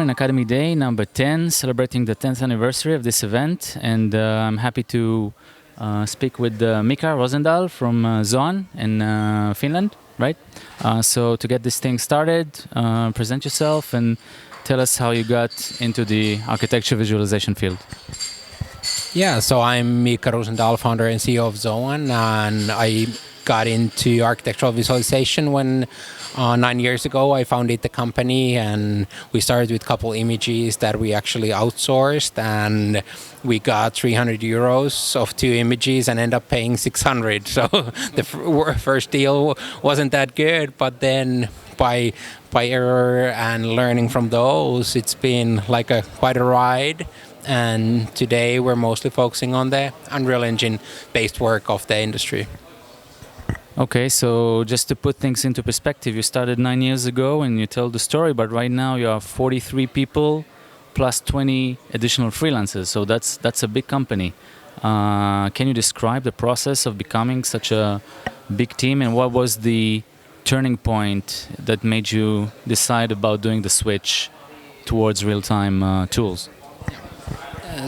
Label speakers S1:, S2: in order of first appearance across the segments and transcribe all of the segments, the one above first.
S1: in Academy Day number 10, celebrating the 10th anniversary of this event. And I'm happy to speak with Miikka Rosendahl from Zoan in Finland, right? So to get this thing started, present yourself and tell us how you got into the architecture visualization field.
S2: Yeah, so I'm Miikka Rosendahl, founder and CEO of Zoan, and I got into architectural visualization when 9 years ago I founded the company, and we started with a couple images that we actually outsourced, and we got 300 euros of 2 images and ended up paying 600. So the first deal wasn't that good, but then by error and learning from those, it's been like quite a ride. And today we're mostly focusing on the Unreal Engine based work of the industry.
S1: Okay, so just to put things into perspective, you started 9 years ago and you tell the story, but right now you are 43 people plus 20 additional freelancers. So that's a big company. Can you describe the process of becoming such a big team, and what was the turning point that made you decide about doing the switch towards real-time tools?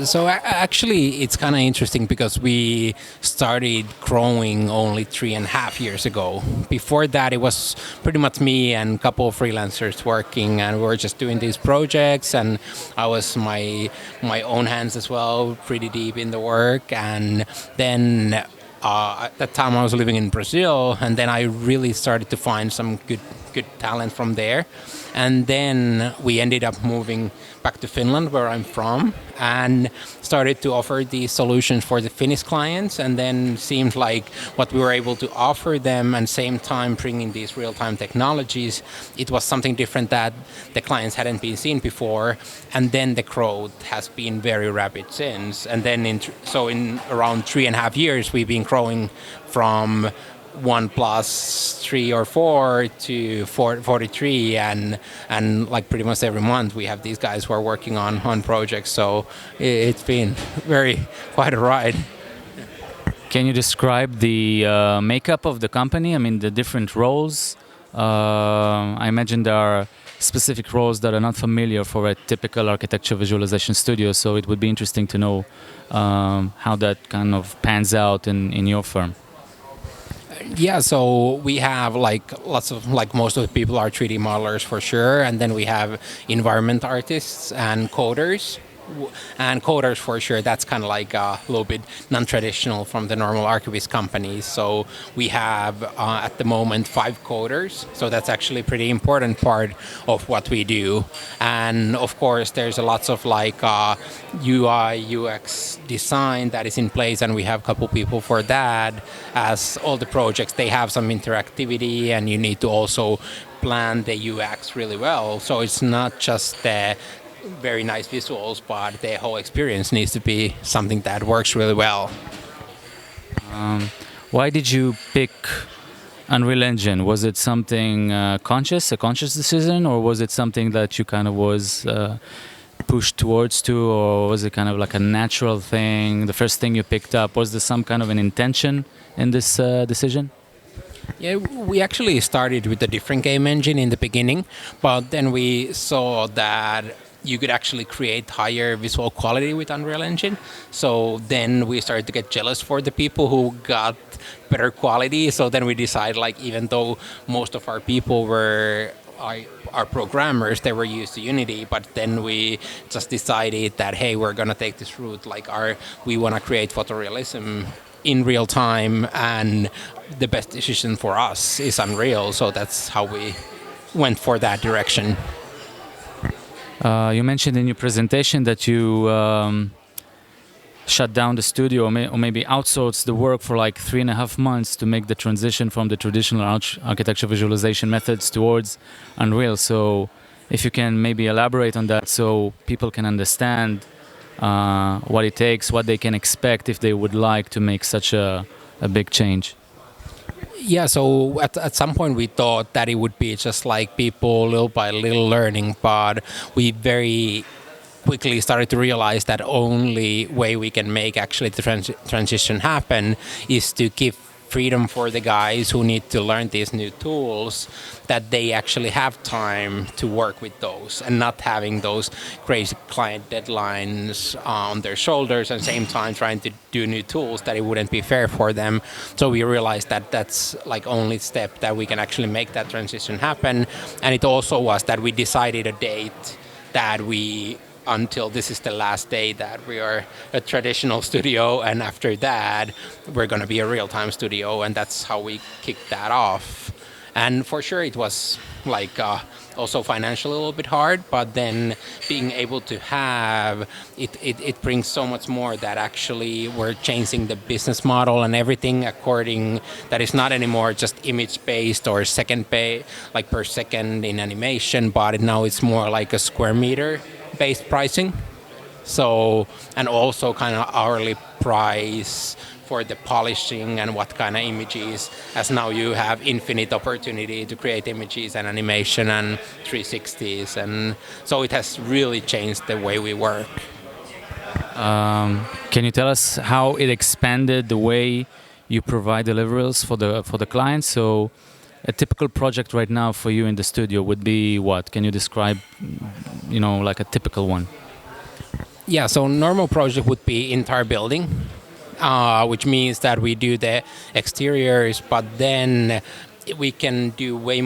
S2: So actually, it's kind of interesting because we started growing only 3.5 years ago. Before that, it was pretty much me and a couple of freelancers working, and we were just doing these projects. And I was my own hands as well, pretty deep in the work. And then at that time, I was living in Brazil, and then I really started to find some good talent from there. And then we ended up moving back to Finland, where I'm from, and started to offer these solutions for the Finnish clients. And then seemed like what we were able to offer them, and same time bringing these real-time technologies, it was something different that the clients hadn't been seen before. And then the growth has been very rapid since. And then in around 3.5 years, we've been growing from 1 plus 3 or 4 to 43, and like pretty much every month we have these guys who are working on projects. So it's been quite a ride.
S1: Can you describe the makeup of the company? I mean, the different roles. I imagine there are specific roles that are not familiar for a typical architecture visualization studio. So it would be interesting to know how that kind of pans out in your firm.
S2: Yeah, so we have lots of most of the people are 3D modelers for sure, and then we have environment artists and coders. And coders for sure, that's kind of like a little bit non-traditional from the normal archivist companies. So we have at the moment 5 coders, so that's actually a pretty important part of what we do. And of course there's lots of UI UX design that is in place, and we have a couple people for that. As all the projects, they have some interactivity, and you need to also plan the UX really well. So it's not just the very nice visuals, but the whole experience needs to be something that works really well.
S1: Why did you pick Unreal Engine? Was it something a conscious decision, or was it something that you kind of was pushed towards or was it kind of like a natural thing, the first thing you picked up? Was there some kind of an intention in this decision?
S2: Yeah, we actually started with a different game engine in the beginning, but then we saw that you could actually create higher visual quality with Unreal Engine. So then we started to get jealous for the people who got better quality. So then we decided, even though most of our people were our programmers, they were used to Unity, but then we just decided that, hey, we're going to take this route. We want to create photorealism in real time, and the best decision for us is Unreal. So that's how we went for that direction.
S1: You mentioned in your presentation that you shut down the studio or maybe outsourced the work for 3.5 months to make the transition from the traditional architecture visualization methods towards Unreal. So if you can maybe elaborate on that so people can understand what it takes, what they can expect if they would like to make such a big change.
S2: Yeah, so at some point we thought that it would be just people little by little learning, but we very quickly started to realize that only way we can make actually the transition happen is to give freedom for the guys who need to learn these new tools, that they actually have time to work with those and not having those crazy client deadlines on their shoulders, and same time trying to do new tools, that it wouldn't be fair for them. So we realized that that's like only step that we can actually make that transition happen. And it also was that we decided a date that we, until this is the last day that we are a traditional studio, and after that we're going to be a real-time studio, and that's how we kicked that off. And for sure it was like also financially a little bit hard, but then being able to have it brings so much more, that actually we're changing the business model and everything according, that is not anymore just image based or second pay, like per second in animation, but now it's more like a square meter based pricing. So, and also kind of hourly price for the polishing and what kind of images, as now you have infinite opportunity to create images and animation and 360s, and so it has really changed the way we work.
S1: Can you tell us how it expanded the way you provide deliverables for the clients? So a typical project right now for you in the studio would be what? Can you describe, like a typical one?
S2: Yeah, so normal project would be entire building, which means that we do the exteriors, but then we can do way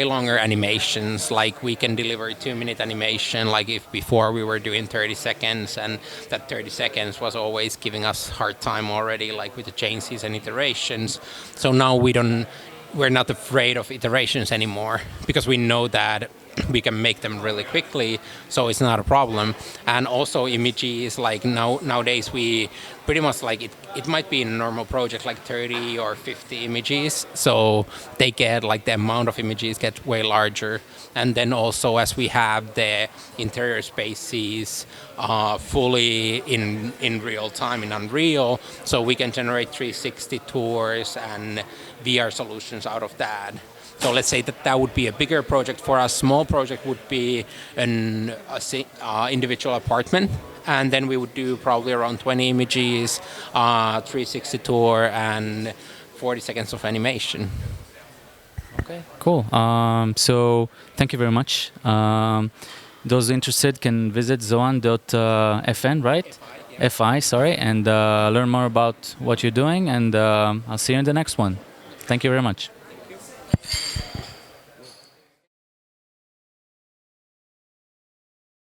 S2: longer animations. Like we can deliver a 2-minute animation, like if before we were doing 30 seconds, and that 30 seconds was always giving us hard time already, like with the changes and iterations. So now we're not afraid of iterations anymore, because we know that we can make them really quickly, so it's not a problem. And also images, like nowadays we pretty much like it might be in a normal project like 30 or 50 images, so they get like the amount of images get way larger. And then also as we have the interior spaces fully in real time in Unreal, so we can generate 360 tours and VR solutions out of that. So let's say that would be a bigger project for us. Small project would be an individual apartment, and then we would do probably around 20 images, 360 tour, and 40 seconds of animation.
S1: Okay, cool. So thank you very much. Those interested can visit zoan.fn, right? FI, sorry, and learn more about what you're doing, and I'll see you in the next one. Thank you very much.